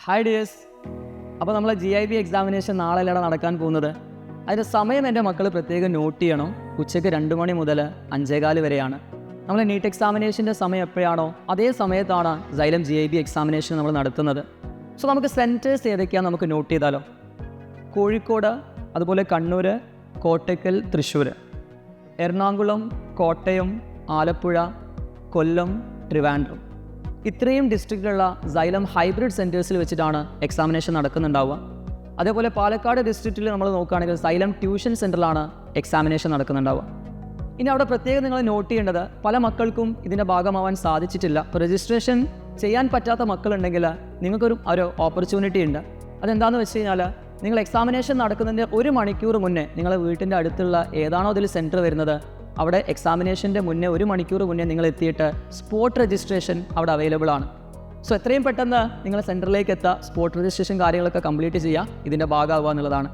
Hi dears. അപ്പോൾ നമ്മളെ GIB examination നാളെയല്ലാണ് നടക്കാൻ പോകുന്നത്. അതിൻ്റെ സമയം എൻ്റെ മക്കൾ പ്രത്യേകം നോട്ട് ചെയ്യണം. ഉച്ചയ്ക്ക് 2 മണി മുതൽ 5:15 വരെയാണ്. നമ്മൾ നീറ്റ് എക്സാമിനേഷൻ്റെ സമയം എപ്പോഴാണോ അതേ സമയത്താണ് Xylem GIB എക്സാമിനേഷൻ നമ്മൾ നടത്തുന്നത്. സോ നമുക്ക് സെൻറ്റേഴ്സ് ഏതൊക്കെയാണ് നമുക്ക് നോട്ട് ചെയ്താലോ. കോഴിക്കോട്, അതുപോലെ കണ്ണൂർ, കോട്ടയ്ക്കൽ, തൃശ്ശൂർ, എറണാകുളം, കോട്ടയം, ആലപ്പുഴ, കൊല്ലം, ട്രിവാൻഡ്രം, ഇത്രയും ഡിസ്ട്രിക്റ്റിലുള്ള Xylem ഹൈബ്രിഡ് സെൻറ്റേഴ്സിൽ വെച്ചിട്ടാണ് എക്സാമിനേഷൻ നടക്കുന്നുണ്ടാവുക. അതേപോലെ പാലക്കാട് ഡിസ്ട്രിക്റ്റിൽ നമ്മൾ നോക്കുകയാണെങ്കിൽ Xylem ട്യൂഷൻ സെൻറ്ററിലാണ് എക്സാമിനേഷൻ നടക്കുന്നുണ്ടാവുക. ഇനി അവിടെ പ്രത്യേകം നിങ്ങൾ നോട്ട് ചെയ്യേണ്ടത്, പല മക്കൾക്കും ഇതിൻ്റെ ഭാഗമാവാൻ സാധിച്ചിട്ടില്ല. ഇപ്പോൾ രജിസ്ട്രേഷൻ ചെയ്യാൻ പറ്റാത്ത മക്കളുണ്ടെങ്കിൽ നിങ്ങൾക്കൊരു ഓപ്പർച്യൂണിറ്റി ഉണ്ട്. അതെന്താണെന്ന് വെച്ച് കഴിഞ്ഞാൽ, നിങ്ങൾ എക്സാമിനേഷൻ നടക്കുന്നതിൻ്റെ 1 മണിക്കൂർ മുന്നേ നിങ്ങളുടെ വീട്ടിൻ്റെ അടുത്തുള്ള ഏതാണോ അതിൽ സെൻറ്റർ വരുന്നത്, അവിടെ എക്സാമിനേഷൻ്റെ മുന്നേ 1 മണിക്കൂർ മുന്നേ നിങ്ങൾ എത്തിയിട്ട് സ്പോട്ട് രജിസ്ട്രേഷൻ അവിടെ അവൈലബിൾ ആണ്. സോ എത്രയും പെട്ടെന്ന് നിങ്ങൾ സെൻറ്ററിലേക്ക് എത്തുക, സ്പോട്ട് രജിസ്ട്രേഷൻ കാര്യങ്ങളൊക്കെ കംപ്ലീറ്റ് ചെയ്യുക, ഇതിൻ്റെ ഭാഗമാവുക എന്നുള്ളതാണ്.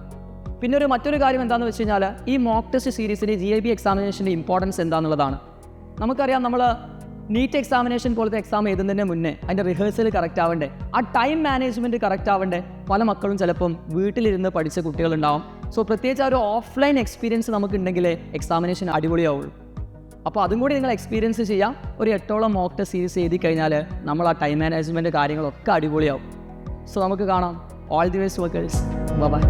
പിന്നെ മറ്റൊരു കാര്യം എന്താണെന്ന് വെച്ച് കഴിഞ്ഞാൽ, ഈ മോക്ക് ടെസ്റ്റ് സീരീസിൻ്റെ GIB എക്സാമിനേഷൻ്റെ ഇമ്പോർട്ടൻസ് എന്താണെന്നുള്ളതാണ്. നമുക്കറിയാം, നമ്മൾ നീറ്റ് എക്സാമിനേഷൻ പോലത്തെ എക്സാം എഴുതുന്നതിന് മുന്നേ അതിൻ്റെ റിഹേഴ്സൽ കറക്റ്റ് ആവണ്ടേ, ആ ടൈം മാനേജ്മെൻറ്റ് കറക്റ്റ് ആവണ്ടേ. പല മക്കളും ചിലപ്പം വീട്ടിലിരുന്ന് പഠിച്ച കുട്ടികളുണ്ടാവും. സോ പ്രത്യേകിച്ച് ആ ഒരു ഓഫ്ലൈൻ എക്സ്പീരിയൻസ് നമുക്കുണ്ടെങ്കിലേ എക്സാമിനേഷൻ അടിപൊളിയാവുള്ളൂ. അപ്പോൾ അതും കൂടി നിങ്ങൾ എക്സ്പീരിയൻസ് ചെയ്യാം. ഒരു 8ഓളം മോക്ക് ടെസ്റ്റ് സീരീസ് എഴുതി കഴിഞ്ഞാൽ നമ്മൾ ആ ടൈം മാനേജ്മെൻറ്റ് കാര്യങ്ങളൊക്കെ അടിപൊളിയാവും. സോ നമുക്ക് കാണാം. All the best workers. By.